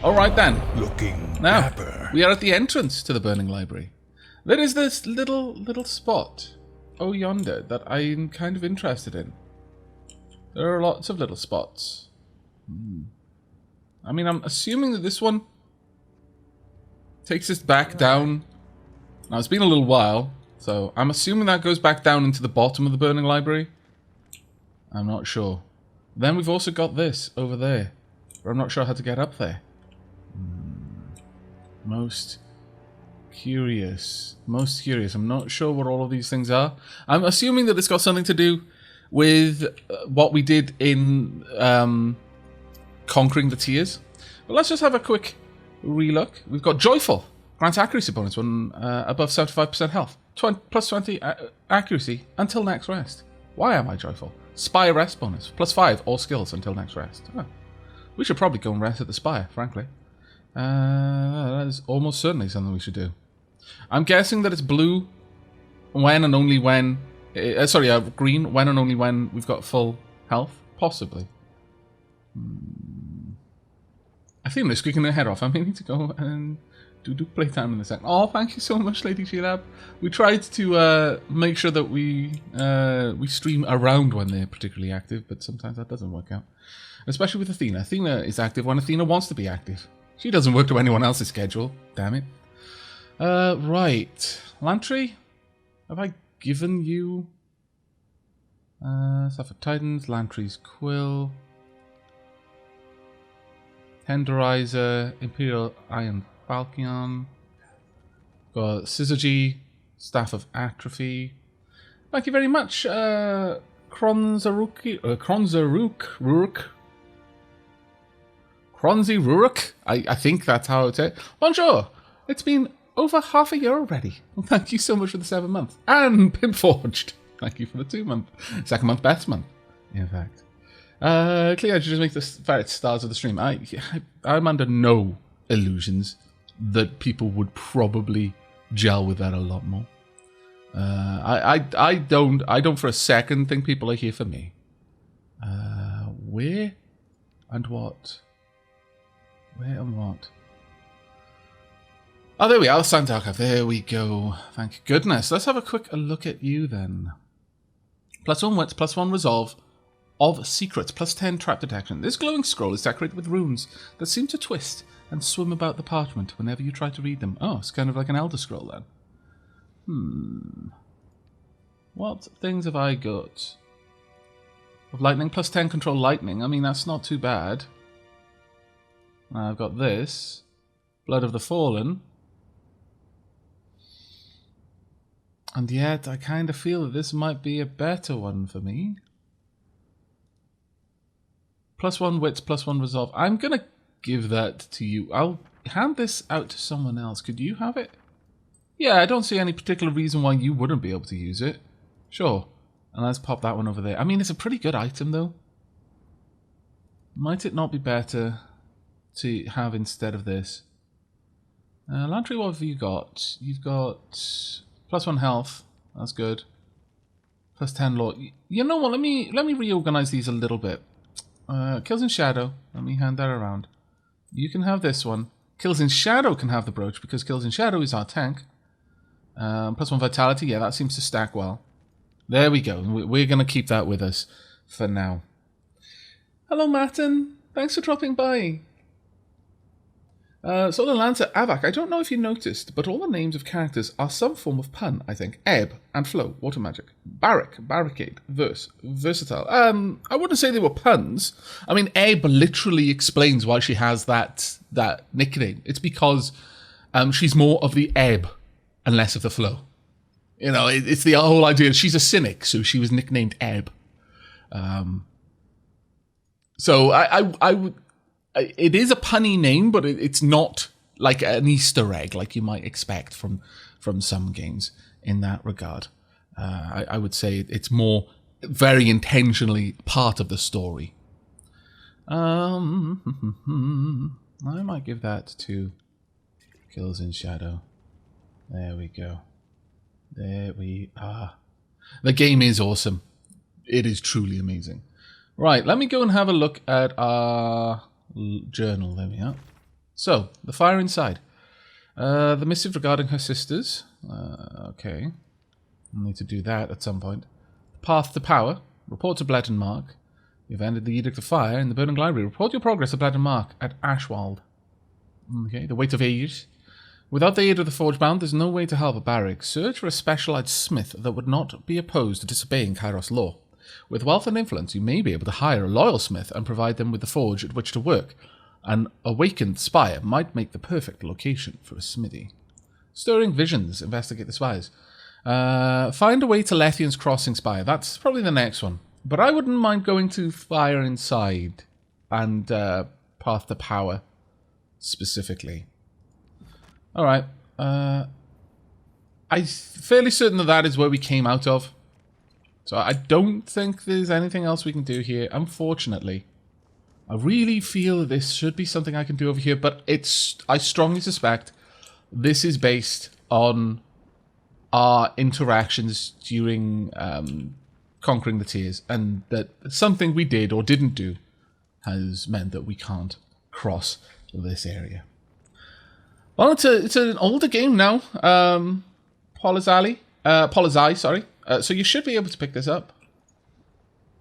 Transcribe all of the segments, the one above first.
Alright then. Looking Now, dapper. we are at the entrance to the Burning Library. There is this little spot, oh yonder, that I'm kind of interested in. There are lots of little spots. I mean, I'm assuming that this one takes us back down. Now, it's been a little while, so I'm assuming that goes back down into the bottom of the Burning Library. I'm not sure. Then we've also got this over there, but I'm not sure how to get up there. Most curious. I'm not sure what all of these things are. I'm assuming that it's got something to do with what we did in conquering the tiers. But let's just have a quick relook. We've got Joyful. Grants accuracy bonus when above 75% health. Plus 20 accuracy until next rest. Why am I joyful? Spire rest bonus. Plus 5 all skills until next rest. Oh. We should probably go and rest at the Spire, frankly. That is almost certainly something we should do. I'm guessing that it's blue when and only when... green when and only when we've got full health. Possibly. I think they're squeaking their head off. I may need to go and do playtime in a second. Oh, thank you so much, Lady Sheelab. We tried to make sure that we stream around when they're particularly active, but sometimes that doesn't work out. Especially with Athena. Athena is active when Athena wants to be active. She doesn't work to anyone else's schedule. Damn it. Right. Lantry? Have I given you... stuff for Titans, Lantry's Quill... Tenderizer, Imperial Iron Falcon... Got Syzygy, Staff of Atrophy... Thank you very much, Kronzy Rurik? I think that's how it's it. Bonjour! It's been over half a year already. Well, thank you so much for the 7 months. And Pimpforged. Thank you for the 2 month. Second month, best month, in fact. Cleo, just make the favorite stars of the stream. I'm under no illusions that people would probably gel with that a lot more. I don't for a second think people are here for me. Where and what? Where and what? Oh, there we are, Sand Archive. There we go. Thank goodness. Let's have a quick look at you then. +1 wits, +1 resolve of secrets, +10 trap detection. This glowing scroll is decorated with runes that seem to twist and swim about the parchment whenever you try to read them. Oh, it's kind of like an Elder Scroll then. What things have I got? Of lightning, +10 control lightning. I mean, that's not too bad. I've got this. Blood of the Fallen. And yet, I kind of feel that this might be a better one for me. +1 wits, +1 resolve. I'm going to give that to you. I'll hand this out to someone else. Could you have it? Yeah, I don't see any particular reason why you wouldn't be able to use it. Sure. And let's pop that one over there. I mean, it's a pretty good item, though. Might it not be better to have instead of this? Lantry, what have you got? You've got +1 health. That's good. +10 law. You know what? Let me reorganize these a little bit. Kills in Shadow. Let me hand that around. You can have this one. Kills in Shadow can have the brooch because Kills in Shadow is our tank. +1 vitality. Yeah, that seems to stack well. There we go. We're going to keep that with us for now. Hello, Martin. Thanks for dropping by. Solar Lancer Aavak, I don't know if you noticed, but all the names of characters are some form of pun, I think. Ebb and Flow, Water Magic. Barrack, Barricade, Verse, Versatile. I wouldn't say they were puns. I mean, Ebb literally explains why she has that nickname. It's because she's more of the ebb and less of the flow. You know, it's the whole idea. She's a cynic, so she was nicknamed Ebb. So I would... It is a punny name, but it's not like an Easter egg like you might expect from some games in that regard. I would say it's more very intentionally part of the story. I might give that to Kills in Shadow. There we go. There we are. The game is awesome. It is truly amazing. Right, let me go and have a look at our journal. There we are. So, the fire inside. The missive regarding her sisters. Okay. I'll need to do that at some point. Path to power. Report to Bleden Mark. You've ended the Edict of Fire in the Burning Library. Report your progress to Bleden Mark at Ashweald. Okay, the weight of age. Without the aid of the Forgebound, there's no way to help a barrack. Search for a specialized smith that would not be opposed to disobeying Kairos law. With wealth and influence, you may be able to hire a loyal smith and provide them with the forge at which to work. An awakened spire might make the perfect location for a smithy. Stirring visions. Investigate the spires. Find a way to Lethian's Crossing Spire. That's probably the next one. But I wouldn't mind going to Fire Inside and Path to Power specifically. Alright. I'm fairly certain that is where we came out of. So I don't think there's anything else we can do here, unfortunately. I really feel that this should be something I can do over here, but I strongly suspect this is based on our interactions during conquering the tiers, and that something we did or didn't do has meant that we can't cross this area. Well, it's an older game now. Polizai, sorry. So you should be able to pick this up.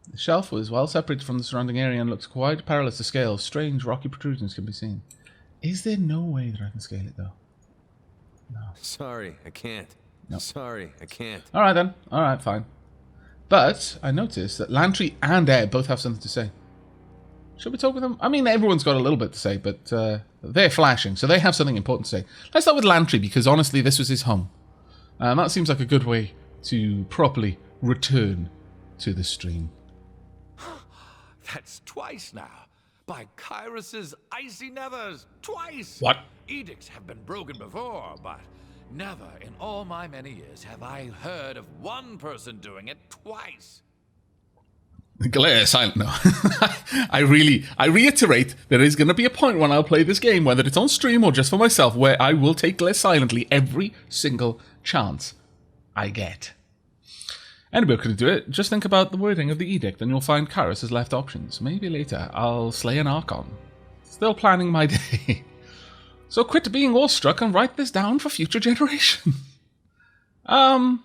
The shelf was well separated from the surrounding area and looks quite perilous to scale. Strange rocky protrusions can be seen. Is there no way that I can scale it, though? No. Sorry, I can't. No. Sorry, I can't. Alright then. Alright, fine. But I noticed that Lantry and Ed both have something to say. Should we talk with them? I mean, everyone's got a little bit to say, but they're flashing, so they have something important to say. Let's start with Lantry, because honestly, this was his home. That seems like a good way to properly return to the stream. That's twice now. By Kairos' icy nethers. Twice! What? Edicts have been broken before, but never in all my many years have I heard of one person doing it twice. Glare silent. No. I reiterate, there is going to be a point when I'll play this game, whether it's on stream or just for myself, where I will take glare silently every single chance I get. Anybody could do it. Just think about the wording of the edict and you'll find Kairos has left options. Maybe later I'll slay an Archon. Still planning my day. So quit being awestruck and write this down for future generations. I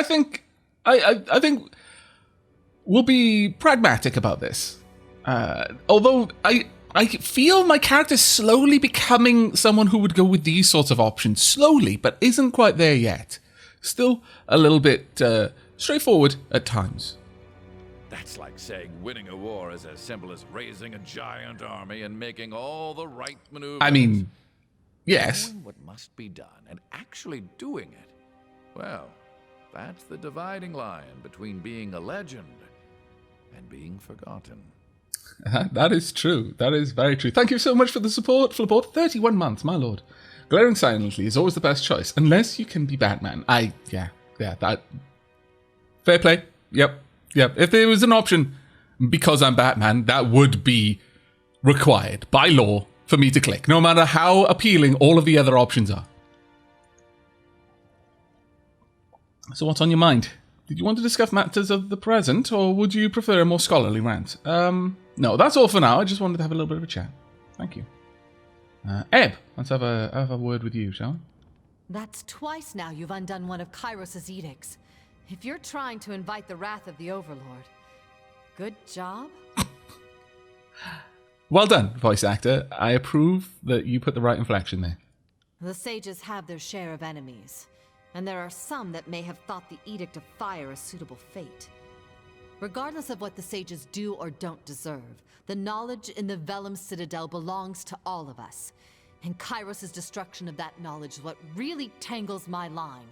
think we'll be pragmatic about this. Although I feel my character's slowly becoming someone who would go with these sorts of options. Slowly, but isn't quite there yet. Still a little bit straightforward at times. That's like saying winning a war is as simple as raising a giant army and making all the right maneuvers. I mean, yes. Knowing what must be done and actually doing it. Well, that's the dividing line between being a legend and being forgotten. That is true. That is very true. Thank you so much for the support, Flipboard. 31 months, my lord. Glaring silently is always the best choice, unless you can be Batman. Yeah, that... Fair play. Yep. If there was an option, because I'm Batman, that would be required by law for me to click, no matter how appealing all of the other options are. So what's on your mind? Did you want to discuss matters of the present, or would you prefer a more scholarly rant? No, that's all for now. I just wanted to have a little bit of a chat. Thank you. Eb, let's have a word with you, shall we? That's twice now you've undone one of Kairos' edicts. If you're trying to invite the wrath of the Overlord, good job. Well done, voice actor. I approve that you put the right inflection there. The sages have their share of enemies, and there are some that may have thought the Edict of Fire a suitable fate. Regardless of what the sages do or don't deserve, the knowledge in the Vellum Citadel belongs to all of us. And Kairos' destruction of that knowledge is what really tangles my line.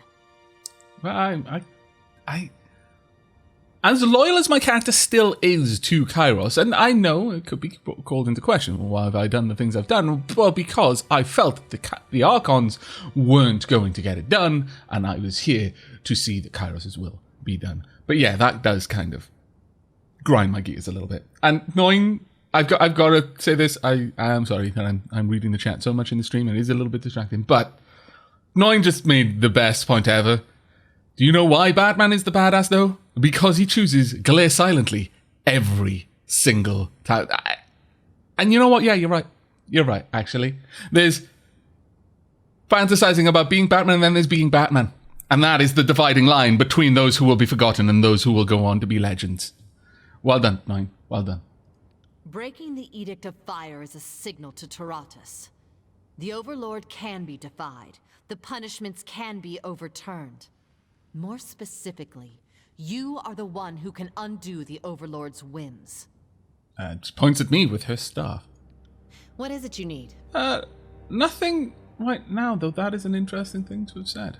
Well, I as loyal as my character still is to Kairos, and I know it could be called into question, well, why have I done the things I've done? Well, because I felt the Archons weren't going to get it done, and I was here to see that Kairos' will be done. But yeah, that does kind of grind my gears a little bit. And knowing, I've got to say this, I am sorry that I'm reading the chat so much in the stream, it is a little bit distracting, but knowing just made the best point ever. Do you know why Batman is the badass, though? Because he chooses glare silently every single time. And you know what? Yeah, you're right. You're right, actually. There's fantasizing about being Batman, and then there's being Batman. And that is the dividing line between those who will be forgotten and those who will go on to be legends. Well done, Nine. Well done. Breaking the Edict of Fire is a signal to Taratus. The Overlord can be defied. The punishments can be overturned. More specifically, you are the one who can undo the Overlord's whims. Just points at me with her staff. What is it you need? Nothing right now, though that is an interesting thing to have said.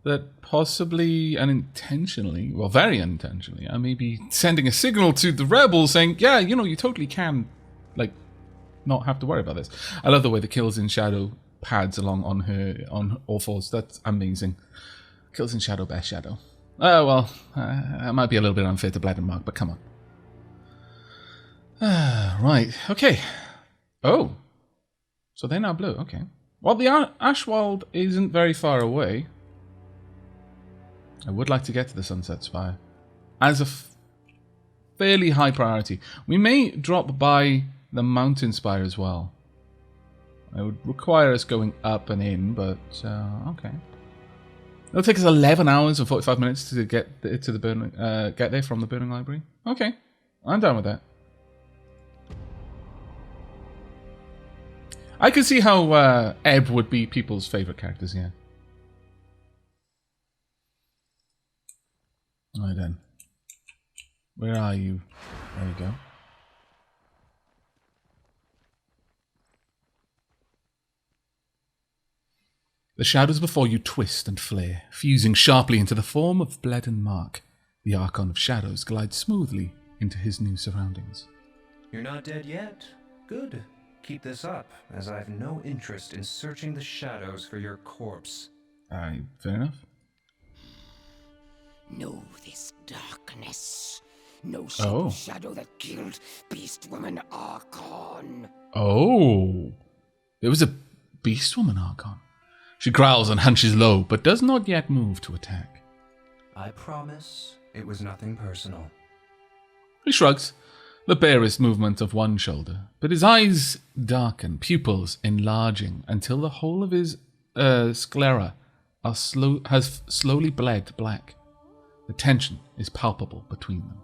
That possibly unintentionally, well, very unintentionally, I may be sending a signal to the rebels saying, yeah, you know, you totally can, like, not have to worry about this. I love the way the Kills in Shadow pads along on all fours. That's amazing. Kills in Shadow, best Shadow. Oh, well, that might be a little bit unfair to Bleden Mark, but come on. Right, okay. Oh. So they're now blue, okay. Well, the Ashweald isn't very far away. I would like to get to the Sunset Spire as a fairly high priority. We may drop by the Mountain Spire as well. It would require us going up and in, but okay. It'll take us 11 hours and 45 minutes to get to the burning, get there from the Burning Library. Okay, I'm down with that. I can see how Ebb would be people's favourite characters here. Right then. Where are you? There you go. The shadows before you twist and flare, fusing sharply into the form of Bleden Mark. The Archon of Shadows glides smoothly into his new surroundings. You're not dead yet? Good. Keep this up, as I have no interest in searching the shadows for your corpse. Fair enough. Know this darkness. No shadow that killed Beast Woman Archon. Oh. There was a Beast Woman Archon. She growls and hunches low, but does not yet move to attack. I promise it was nothing personal. He shrugs, the barest movement of one shoulder, but his eyes darken, pupils enlarging until the whole of his sclera has slowly bled black. The tension is palpable between them.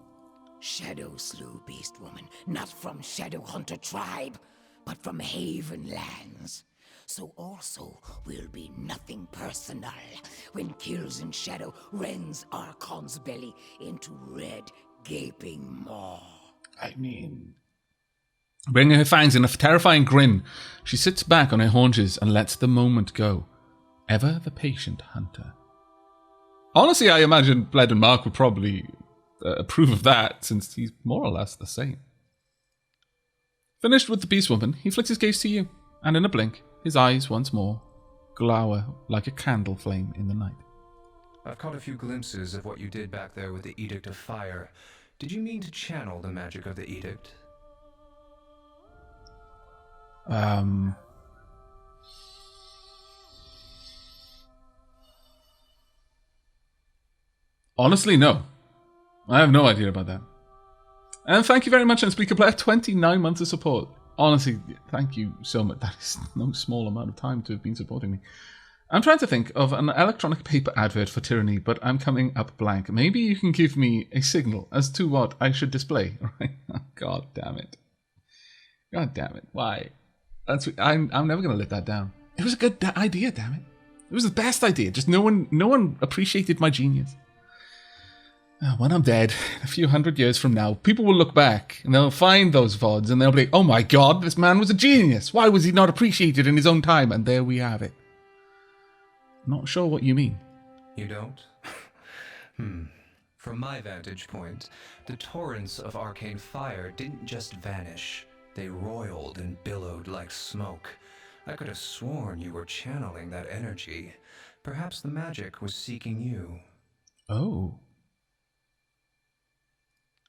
Shadow slew Beast Woman, not from Shadow Hunter tribe, but from Haven lands. So also will be nothing personal when Kills in Shadow rends Archon's belly into red, gaping maw. I mean... Bringing her fangs in a terrifying grin, she sits back on her haunches and lets the moment go. Ever the patient hunter. Honestly, I imagine Bleden Mark would probably approve of that, since he's more or less the same. Finished with the Beast Woman, he flicks his gaze to you, and in a blink, his eyes once more glower like a candle flame in the night. I've caught a few glimpses of what you did back there with the Edict of Fire. Did you mean to channel the magic of the Edict? Honestly, no. I have no idea about that. And thank you very much, Unspeaker Player. 29 months of support. Honestly, thank you so much. That is no small amount of time to have been supporting me. I'm trying to think of an electronic paper advert for Tyranny, but I'm coming up blank. Maybe you can give me a signal as to what I should display. Right? God damn it. God damn it. Why? I'm never going to let that down. It was a good idea, damn it. It was the best idea. Just no one appreciated my genius. When I'm dead, a few hundred years from now, people will look back and they'll find those VODs and they'll be like, oh my god, this man was a genius. Why was he not appreciated in his own time? And there we have it. Not sure what you mean. You don't? From my vantage point, the torrents of arcane fire didn't just vanish. They roiled and billowed like smoke. I could have sworn you were channeling that energy. Perhaps the magic was seeking you. Oh.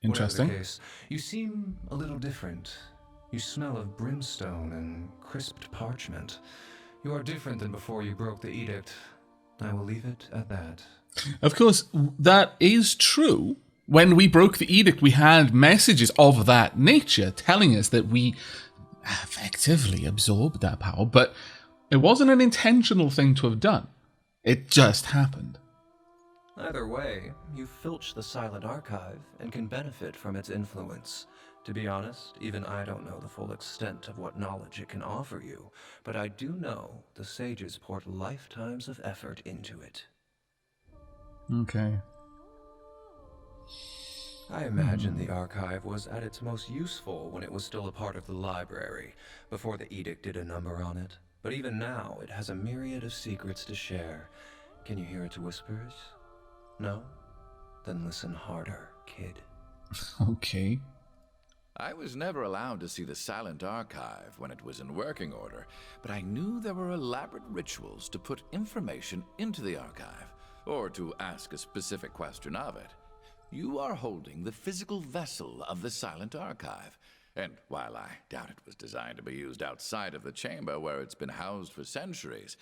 Interesting. Whatever the case, you seem a little different. You smell of brimstone and crisped parchment. You are different than before you broke the edict. I will leave it at that. Of course, that is true. When we broke the edict, we had messages of that nature telling us that we effectively absorbed that power, but it wasn't an intentional thing to have done. It just happened. Either way, you filch the Silent Archive and can benefit from its influence. To be honest, even I don't know the full extent of what knowledge it can offer you, but I do know the sages poured lifetimes of effort into it. Okay. I imagine the archive was at its most useful when it was still a part of the library, before the edict did a number on it. But even now, it has a myriad of secrets to share. Can you hear its whispers? No? Then listen harder, kid. Okay. I was never allowed to see the Silent Archive when it was in working order, but I knew there were elaborate rituals to put information into the archive, or to ask a specific question of it. You are holding the physical vessel of the Silent Archive, and while I doubt it was designed to be used outside of the chamber where it's been housed for centuries,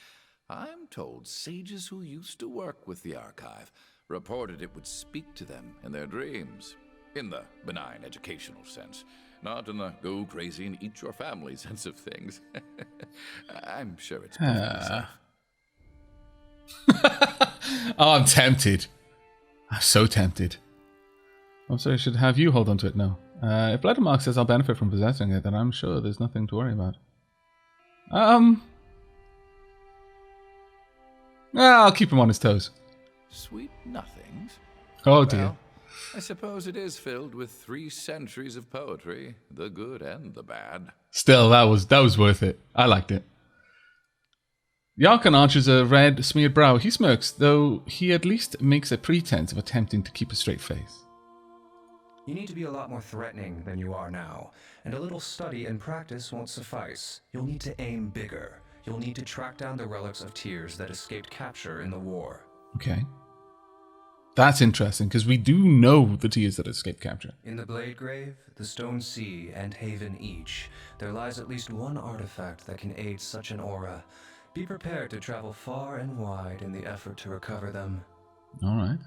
I'm told sages who used to work with the archive reported it would speak to them in their dreams. In the benign educational sense, not in the go crazy and eat your family sense of things. I'm sure it's perfectly safe. Oh, I'm tempted. I'm so tempted. I'm sorry, I should have you hold on to it now. If Bleden Mark says I'll benefit from possessing it, then I'm sure there's nothing to worry about. I'll keep him on his toes. Sweet nothings. Oh dear. Well, I suppose it is filled with 3 centuries of poetry, the good and the bad. Still, that was worth it. I liked it. The Archon arches a red, smeared brow. He smirks, though he at least makes a pretense of attempting to keep a straight face. You need to be a lot more threatening than you are now, and a little study and practice won't suffice. You'll need to aim bigger. You'll need to track down the relics of tears that escaped capture in the war. Okay. That's interesting, because we do know the tears that escaped capture. In the Blade Grave, the Stone Sea, and Haven each, there lies at least one artifact that can aid such an aura. Be prepared to travel far and wide in the effort to recover them. Alright.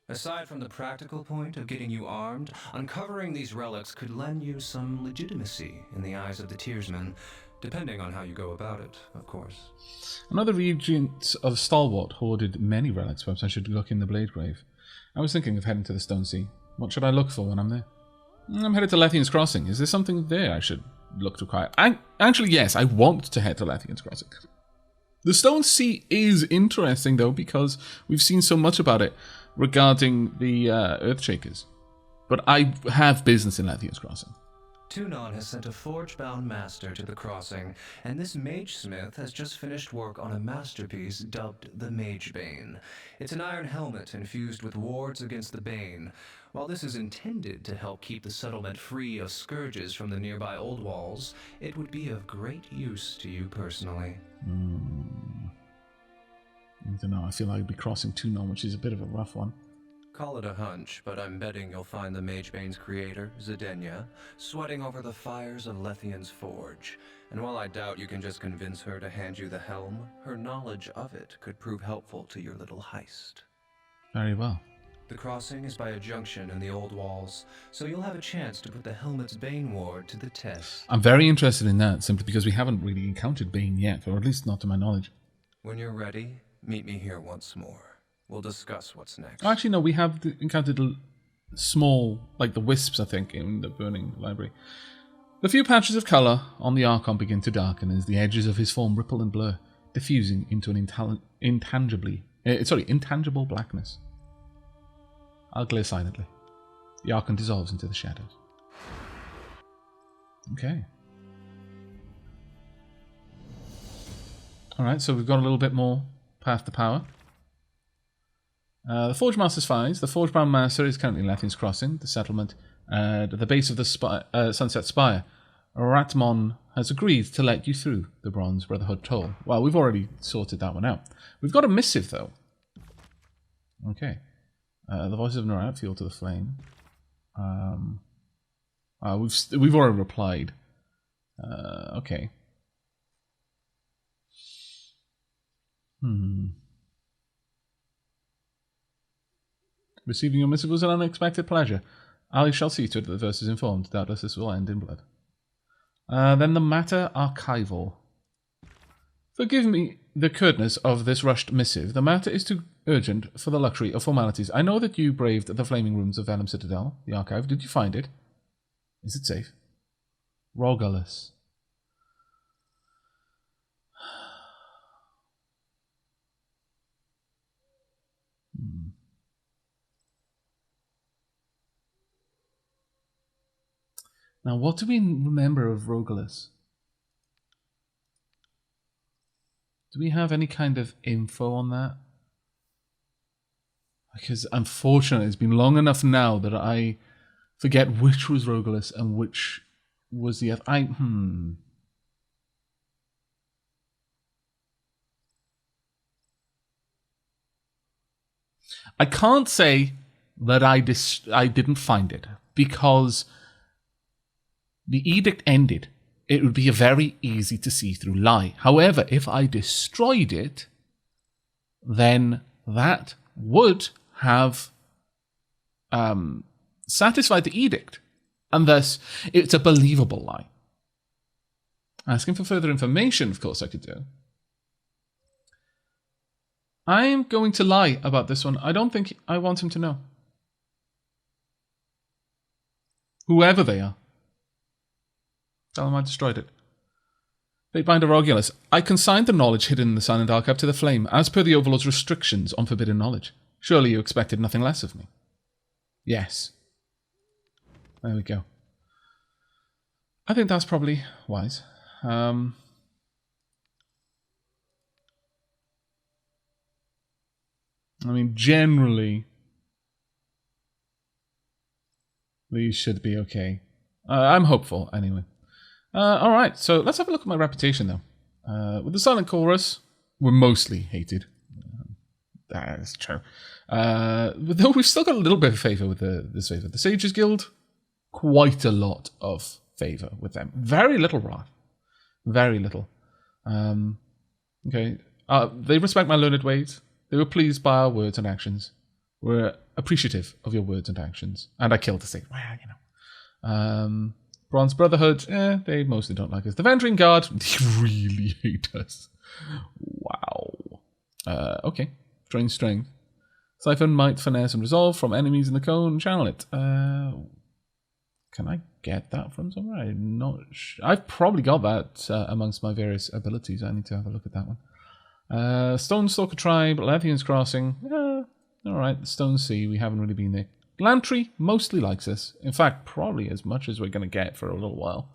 Aside from the practical point of getting you armed, uncovering these relics could lend you some legitimacy in the eyes of the Tearsmen, depending on how you go about it, of course. Another regent of Stalwart hoarded many relics. Perhaps I should look in the Blade Grave. I was thinking of heading to the Stone Sea. What should I look for when I'm there? I'm headed to Lethian's Crossing. Is there something there I should look to acquire? Actually, yes, I want to head to Lethian's Crossing. The Stone Sea is interesting, though, because we've seen so much about it regarding the Earthshakers. But I have business in Lethian's Crossing. Tunon has sent a forge-bound master to the crossing, and this mage-smith has just finished work on a masterpiece dubbed the Mage Bane. It's an iron helmet infused with wards against the Bane. While this is intended to help keep the settlement free of scourges from the nearby old walls, it would be of great use to you personally. I don't know, I feel like I'd be crossing Tunon, which is a bit of a rough one. Call it a hunch, but I'm betting you'll find the Magebane's creator, Zedenya, sweating over the fires of Lethian's forge. And while I doubt you can just convince her to hand you the helm, her knowledge of it could prove helpful to your little heist. Very well. The crossing is by a junction in the old walls, so you'll have a chance to put the helmet's Bane ward to the test. I'm very interested in that, simply because we haven't really encountered Bane yet, or at least not to my knowledge. When you're ready, meet me here once more. We'll discuss what's next. Oh, actually, no, we have encountered small, like the wisps, I think, in the Burning Library. The few patches of colour on the Archon begin to darken as the edges of his form ripple and blur, diffusing into an intangible blackness. I'll glare silently. The Archon dissolves into the shadows. Okay. Alright, so we've got a little bit more path to power. The Forge Master's finds. The Forge Bound Master is currently in Lethian's Crossing, the settlement, at the base of the Sunset Spire. Ratmon has agreed to let you through the Bronze Brotherhood toll. Well, we've already sorted that one out. We've got a missive, though. Okay. The Voices of Norat, Fuel to the Flame. We've already replied. Okay. Receiving your missive was an unexpected pleasure. I shall see to it that the verse is informed. Doubtless this will end in blood. Then the matter archival. Forgive me the curtness of this rushed missive. The matter is too urgent for the luxury of formalities. I know that you braved the flaming rooms of Venom Citadel, the archive. Did you find it? Is it safe? Rogalus. Now, what do we remember of Rogalus? Do we have any kind of info on that? Because unfortunately, it's been long enough now that I forget which was Rogalus and which was the other. I can't say that I didn't find it, because the edict ended. It would be a very easy to see through lie. However, if I destroyed it, then that would have satisfied the edict, and thus it's a believable lie. Asking for further information, of course, I could do. I'm going to lie about this one. I don't think I want him to know. Whoever they are. Tell them I destroyed it. Fatebinder Regulus. I consigned the knowledge hidden in the Silent Archive to the Flame, as per the Overlord's restrictions on forbidden knowledge. Surely you expected nothing less of me. Yes. There we go. I think that's probably wise. I mean, generally, these should be okay. I'm hopeful, anyway. Alright, so let's have a look at my reputation, though. With the Silent Chorus, we're mostly hated. That is true. Though we've still got a little bit of favour with this favour. The Sages Guild, quite a lot of favour with them. Very little wrath. Very little. Okay. They respect my learned ways. They were pleased by our words and actions. We're appreciative of your words and actions. And I killed the state. Well, you know. Bronze Brotherhood, they mostly don't like us. The Venturing Guard, they really hate us. Wow. Okay. Strange strength. Siphon, Might, Finesse, and Resolve from enemies in the cone. Channel it. Can I get that from somewhere? I'm not sure. I've probably got that amongst my various abilities. I need to have a look at that one. Stone Stalker Tribe, Lathian's Crossing. Alright, the Stone Sea, we haven't really been there. Glantry mostly likes us. In fact, probably as much as we're going to get for a little while.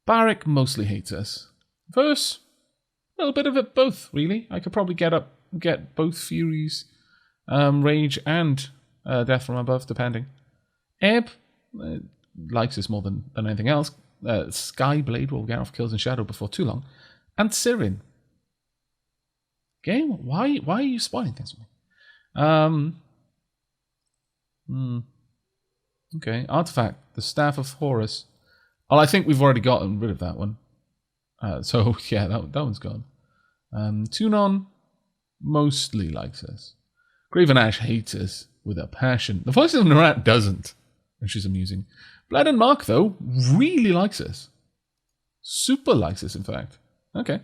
Barrack mostly hates us. Verse, a little bit of it both, really. I could probably get both Furies, Rage, and Death from Above, depending. Ebb likes us more than anything else. Skyblade will get off kills in Shadow before too long. And Sirin. Game, why are you spoiling things for me? Okay, Artifact, the Staff of Horus. Well, I think we've already gotten rid of that one. So, yeah, that one's gone. Tunon mostly likes us. Graven Ash hates us with a passion. The Voice of Narat doesn't, which is amusing. Bleden Mark, though, really likes us. Super likes us, in fact. Okay.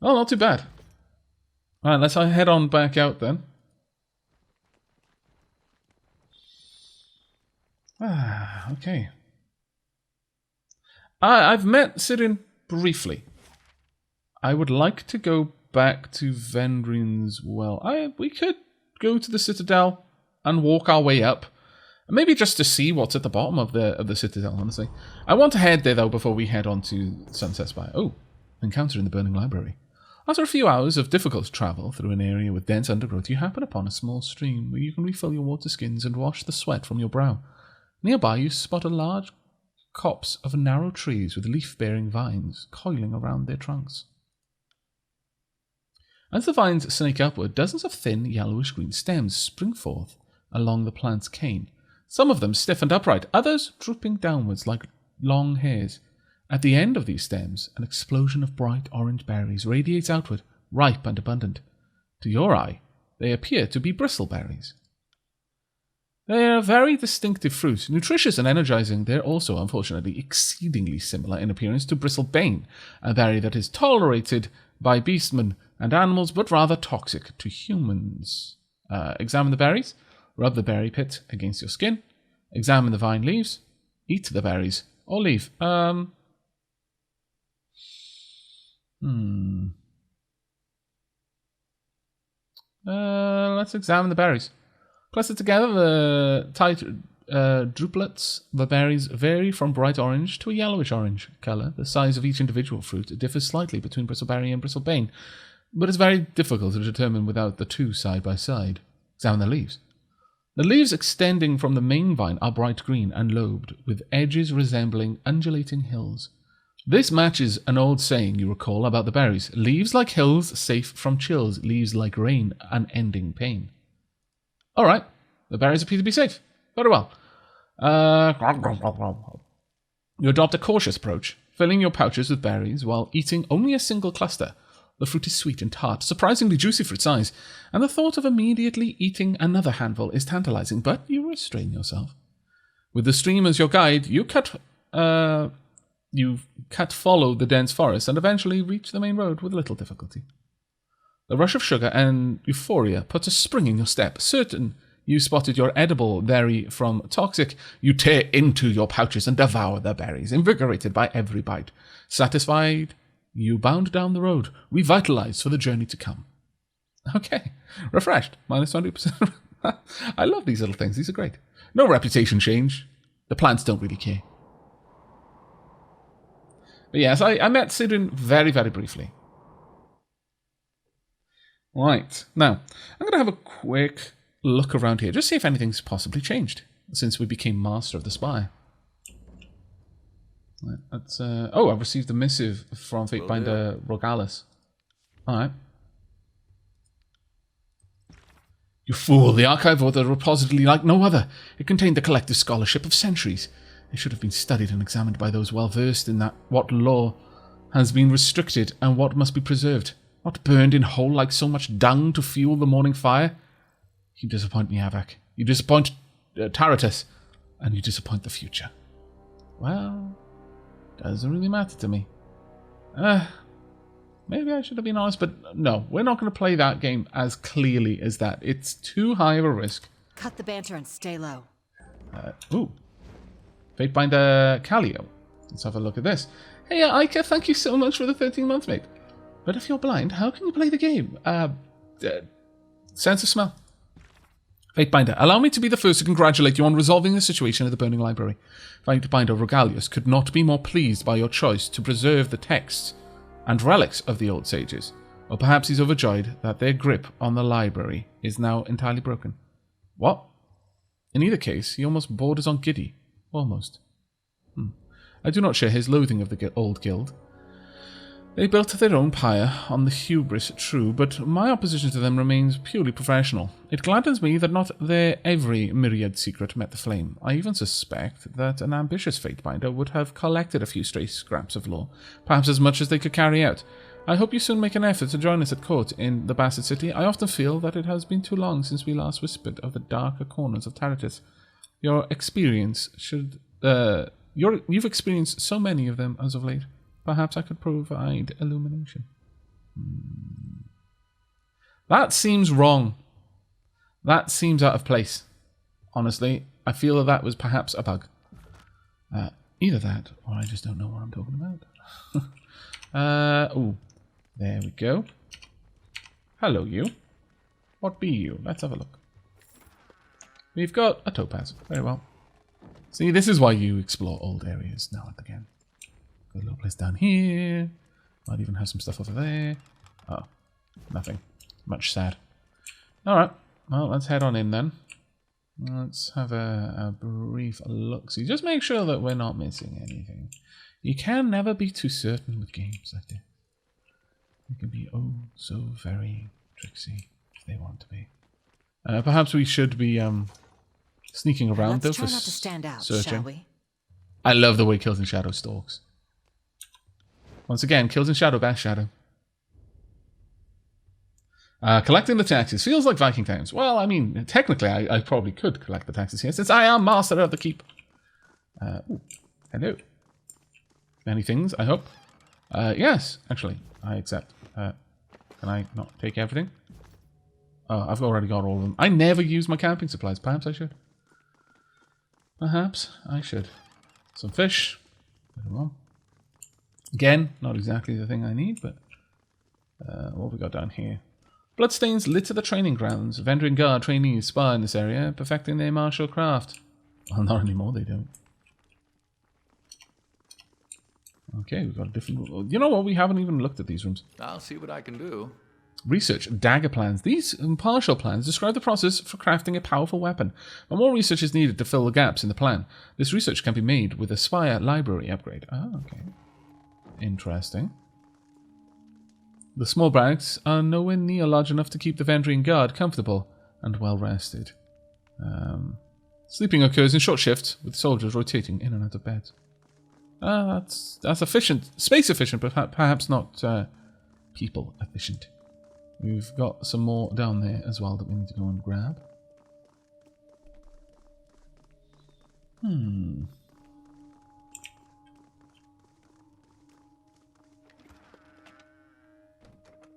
Well, not too bad. Alright, let's head on back out then. Okay. I've met Sirin briefly. I would like to go back to Vendrian's Well. We could go to the Citadel and walk our way up. Maybe just to see what's at the bottom of the Citadel, honestly. I want to head there, though, before we head on to Sunset Spire. Oh, encounter in the Burning Library. After a few hours of difficult travel through an area with dense undergrowth, you happen upon a small stream where you can refill your water skins and wash the sweat from your brow. Nearby, you spot a large copse of narrow trees with leaf-bearing vines coiling around their trunks. As the vines snake upward, dozens of thin, yellowish-green stems spring forth along the plant's cane. Some of them stiff and upright, others drooping downwards like long hairs. At the end of these stems, an explosion of bright orange berries radiates outward, ripe and abundant. To your eye, they appear to be bristleberries. They are a very distinctive fruit, nutritious and energizing. They're also, unfortunately, exceedingly similar in appearance to bristleberry, a berry that is tolerated by beastmen and animals, but rather toxic to humans. Examine the berries, rub the berry pit against your skin, examine the vine leaves, eat the berries, or leave. Let's examine the berries. Clustered together, the tight druplets, the berries vary from bright orange to a yellowish-orange colour. The size of each individual fruit differs slightly between bristleberry and bristleberry, but it's very difficult to determine without the two side by side. Examine the leaves. The leaves extending from the main vine are bright green and lobed, with edges resembling undulating hills. This matches an old saying you recall about the berries. Leaves like hills, safe from chills. Leaves like rain, unending pain. All right, the berries appear to be safe. Very well. You adopt a cautious approach, filling your pouches with berries while eating only a single cluster. The fruit is sweet and tart, surprisingly juicy for its size, and the thought of immediately eating another handful is tantalizing, but you restrain yourself. With the stream as your guide, you follow the dense forest and eventually reach the main road with little difficulty. The rush of sugar and euphoria puts a spring in your step. Certain you spotted your edible berry from toxic, you tear into your pouches and devour the berries, invigorated by every bite. Satisfied, you bound down the road, revitalized for the journey to come. Okay, refreshed, minus 20%. I love these little things, these are great. No reputation change. The plants don't really care. But yes, I met Sidrin very, very briefly. Right, now, I'm going to have a quick look around here, just see if anything's possibly changed since we became Master of the Spy. Right, that's, oh, I've received a missive from Fatebinder Rogalis. Alright. You fool, the archive was a repository like no other. It contained the collective scholarship of centuries. It should have been studied and examined by those well-versed in that what law has been restricted and what must be preserved. Not burned in whole like so much dung to fuel the morning fire. You disappoint me, Aavak. You disappoint Taratus. And you disappoint the future. Well, doesn't really matter to me. Maybe I should have been honest, but no, we're not going to play that game as clearly as that. It's too high of a risk. Cut the banter and stay low. Ooh. Fatebinder Callio. Let's have a look at this. Hey, Ica, thank you so much for the 13 months, mate. But if you're blind, how can you play the game? Sense of smell. Fatebinder, allow me to be the first to congratulate you on resolving the situation at the Burning Library. Fatebinder Rogalius could not be more pleased by your choice to preserve the texts and relics of the old sages. Or perhaps he's overjoyed that their grip on the library is now entirely broken. What? In either case, he almost borders on giddy. Almost. I do not share his loathing of the old guild. They built their own pyre on the hubris, true, but my opposition to them remains purely professional. It gladdens me that not their every myriad secret met the flame. I even suspect that an ambitious Fatebinder would have collected a few stray scraps of lore, perhaps as much as they could carry out. I hope you soon make an effort to join us at court in the Bastard City. I often feel that it has been too long since we last whispered of the darker corners of Taratus. Your experience should... You've experienced so many of them as of late. Perhaps I could provide illumination. That seems wrong. That seems out of place. Honestly, I feel that was perhaps a bug. Either that, or I just don't know what I'm talking about. Oh, there we go. Hello, you. What be you? Let's have a look. We've got a topaz. Very well. See, this is why you explore old areas now and again. Got a little place down here. Might even have some stuff over there. Oh, nothing. Much sad. Alright, well, let's head on in then. Let's have a brief look-see. Just make sure that we're not missing anything. You can never be too certain with games like this. They can be oh so very tricksy if they want to be. Perhaps we should be sneaking around though for not to stand out, searching. shall we? I love the way Kills in Shadow stalks. Once again, Kills in Shadow, best Shadow. Collecting the taxes feels like Viking times. Well, I mean, technically, I probably could collect the taxes here, since I am master of the keep. Ooh, hello. Many things, I hope. Yes, actually, I accept. Can I not take everything? Oh, I've already got all of them. I never use my camping supplies. Perhaps I should. Perhaps I should. Some fish. Again, not exactly the thing I need, but what have we got down here? Bloodstains litter the training grounds. Vendering guard trainees spar in this area, perfecting their martial craft. Well, not anymore, they don't. Okay, we've got a different... You know what? We haven't even looked at these rooms. I'll see what I can do. Research. Dagger plans. These partial plans describe the process for crafting a powerful weapon, but more research is needed to fill the gaps in the plan. This research can be made with a Spire library upgrade. Oh, okay. Interesting. The small barracks are nowhere near large enough to keep the Vendrian guard comfortable and well rested. Sleeping occurs in short shifts, with soldiers rotating in and out of beds. That's efficient. Space efficient, but perhaps not people efficient. We've got some more down there as well that we need to go and grab.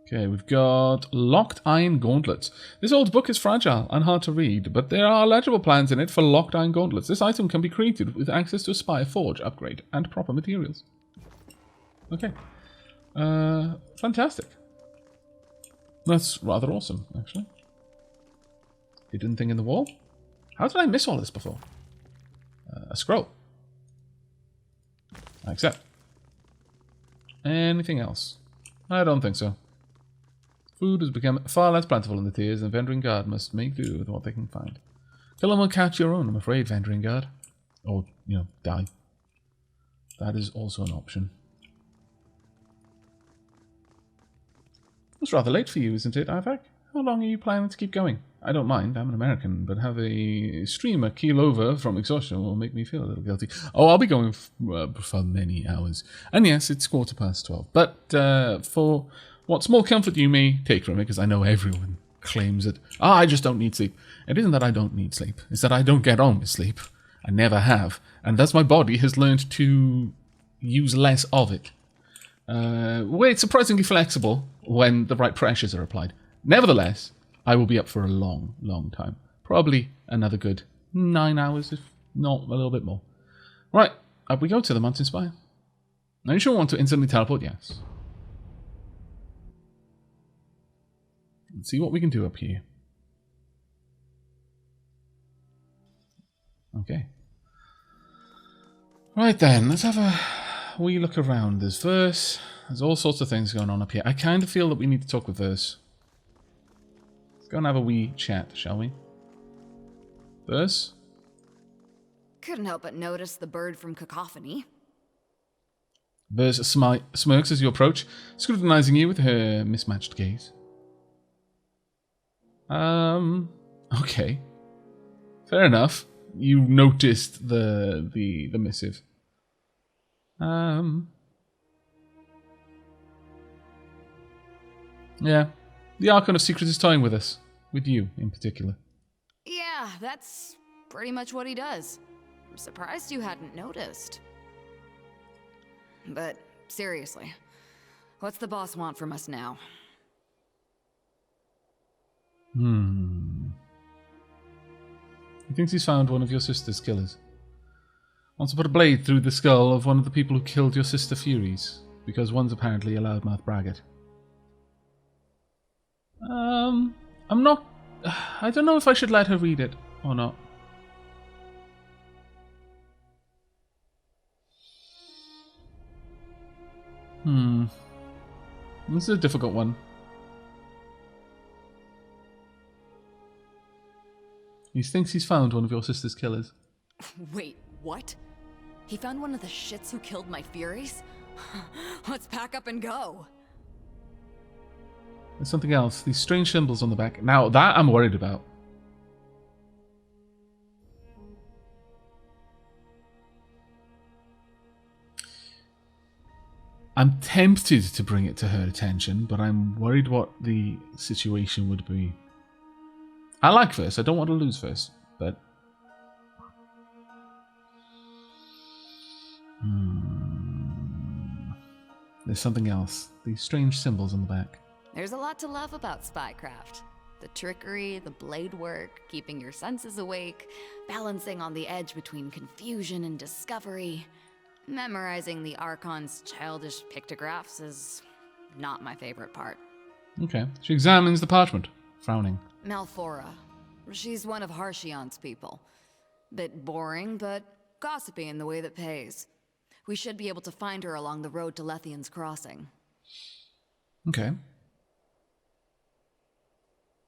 Okay, we've got Locked Iron Gauntlets. This old book is fragile and hard to read, but there are legible plans in it for Locked Iron Gauntlets. This item can be created with access to a Spire Forge upgrade and proper materials. Okay. Fantastic. That's rather awesome, actually. Hidden thing in the wall? How did I miss all this before? A scroll. I accept. Anything else? I don't think so. Food has become far less plentiful in the tiers, and Vendrian Guard must make do with what they can find. Kill them or catch your own, I'm afraid, Vendrian Guard. Or, you know, die. That is also an option. It's rather late for you, isn't it, Aavak? How long are you planning to keep going? I don't mind, I'm an American, but have a streamer keel over from exhaustion will make me feel a little guilty. Oh, I'll be going for many hours. And yes, it's 12:15. But for what small comfort you may take from it, because I know everyone claims that, I just don't need sleep. It isn't that I don't need sleep. It's that I don't get on with sleep. I never have. And thus my body has learned to use less of it. Well, it's surprisingly flexible when the right pressures are applied. Nevertheless, I will be up for a long, long time. Probably another good 9 hours, if not a little bit more. Right, up we go to the Mountain Spire. Now you sure want to instantly teleport? Yes. Let's see what we can do up here. Okay. Right then, let's have a wee look around. There's Verse. There's all sorts of things going on up here. I kind of feel that we need to talk with Verse. Let's go and have a wee chat, shall we? Verse? Couldn't help but notice the bird from Cacophony. Verse smirks as you approach, scrutinizing you with her mismatched gaze. Okay. Fair enough. You noticed the missive. Yeah. The Archon of Secrets is toying with us. With you, in particular. Yeah, that's pretty much what he does. I'm surprised you hadn't noticed. But seriously, what's the boss want from us now? He thinks he's found one of your sister's killers. Wants to put a blade through the skull of one of the people who killed your sister Furies, because one's apparently a loudmouth braggart. I'm not... I don't know if I should let her read it or not. This is a difficult one. He thinks he's found one of your sister's killers. Wait, what? He found one of the shits who killed my Furies? Let's pack up and go. There's something else. These strange symbols on the back. Now, that I'm worried about. I'm tempted to bring it to her attention, but I'm worried what the situation would be. I like Verse. I don't want to lose Verse, but... There's something else. These strange symbols on the back. There's a lot to love about spycraft. The trickery, the blade work, keeping your senses awake, balancing on the edge between confusion and discovery. Memorizing the Archon's childish pictographs is not my favorite part. Okay. She examines the parchment, frowning. Malfora. She's one of Harshion's people. Bit boring, but gossipy in the way that pays. We should be able to find her along the road to Lethian's Crossing. Okay.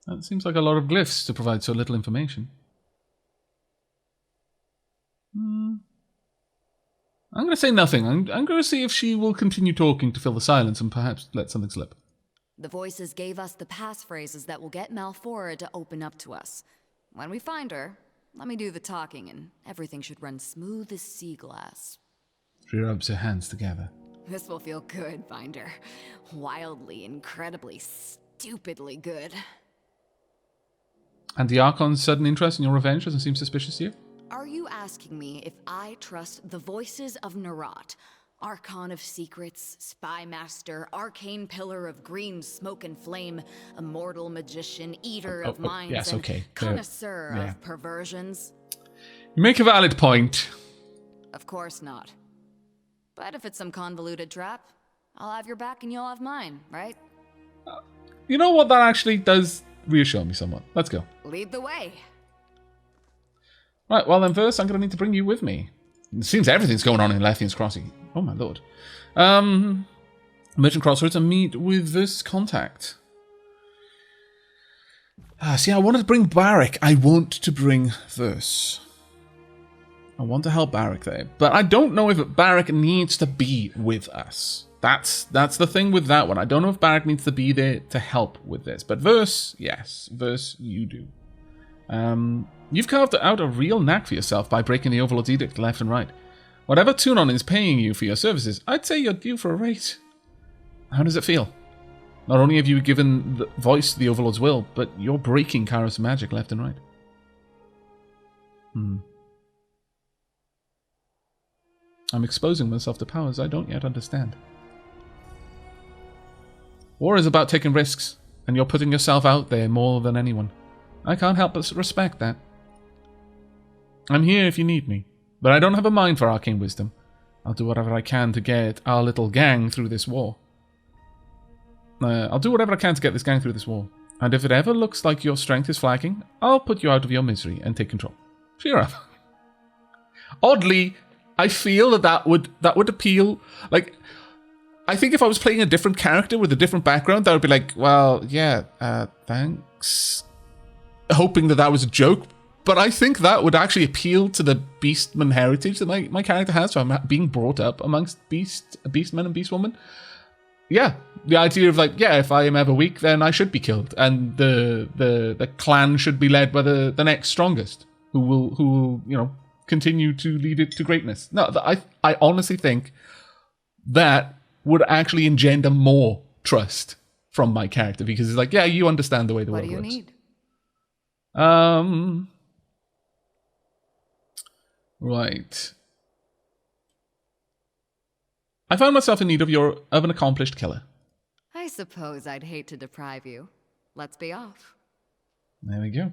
That seems like a lot of glyphs to provide so little information. I'm going to say nothing. I'm going to see if she will continue talking to fill the silence and perhaps let something slip. The voices gave us the passphrases that will get Malfora to open up to us. When we find her, let me do the talking and everything should run smooth as sea glass. She rubs her hands together. This will feel good, Binder. Wildly, incredibly, stupidly good. And the Archon's sudden interest in your revenge doesn't seem suspicious to you? Are you asking me if I trust the voices of Narat, Archon of Secrets, Spy Master, Arcane Pillar of Green Smoke and Flame, Immortal Magician, Eater of Minds, yes, and okay. Connoisseur Yeah. of Perversions? You make a valid point. Of course not. But if it's some convoluted trap, I'll have your back and you'll have mine, right? You know what? That actually does reassure me somewhat. Let's go. Lead the way. Right, well then first I'm going to need to bring you with me. It seems everything's going on in Lethian's Crossing. Oh my lord. Merchant Crossroads and meet with this contact. See, I wanted to bring Barak. I want to bring Verse. I want to help Barak there. But I don't know if Barak needs to be with us. That's the thing with that one. I don't know if Barak needs to be there to help with this. But Verse, yes. Verse, you do. You've carved out a real knack for yourself by breaking the Overlord's edict left and right. Whatever Tunon is paying you for your services, I'd say you're due for a raise. How does it feel? Not only have you given the voice to the Overlord's will, but you're breaking Kairos magic left and right. I'm exposing myself to powers I don't yet understand. War is about taking risks, and you're putting yourself out there more than anyone. I can't help but respect that. I'm here if you need me, but I don't have a mind for arcane wisdom. I'll do whatever I can to get our little gang through this war. I'll do whatever I can to get this gang through this war. And if it ever looks like your strength is flagging, I'll put you out of your misery and take control. Cheer up. Oddly, I feel that would appeal. Like, I think if I was playing a different character with a different background, that would be like, well, yeah, thanks. Hoping that was a joke. But I think that would actually appeal to the beastman heritage that my character has. So I'm being brought up amongst beastmen and beastwomen. Yeah, the idea of like, yeah, if I am ever weak, then I should be killed, and the clan should be led by the next strongest, who will continue to lead it to greatness. No, I honestly think that would actually engender more trust from my character, because it's like, yeah, you understand the way the world works. What do you need? Right. I found myself in need of an accomplished killer. I suppose I'd hate to deprive you. Let's be off. There we go.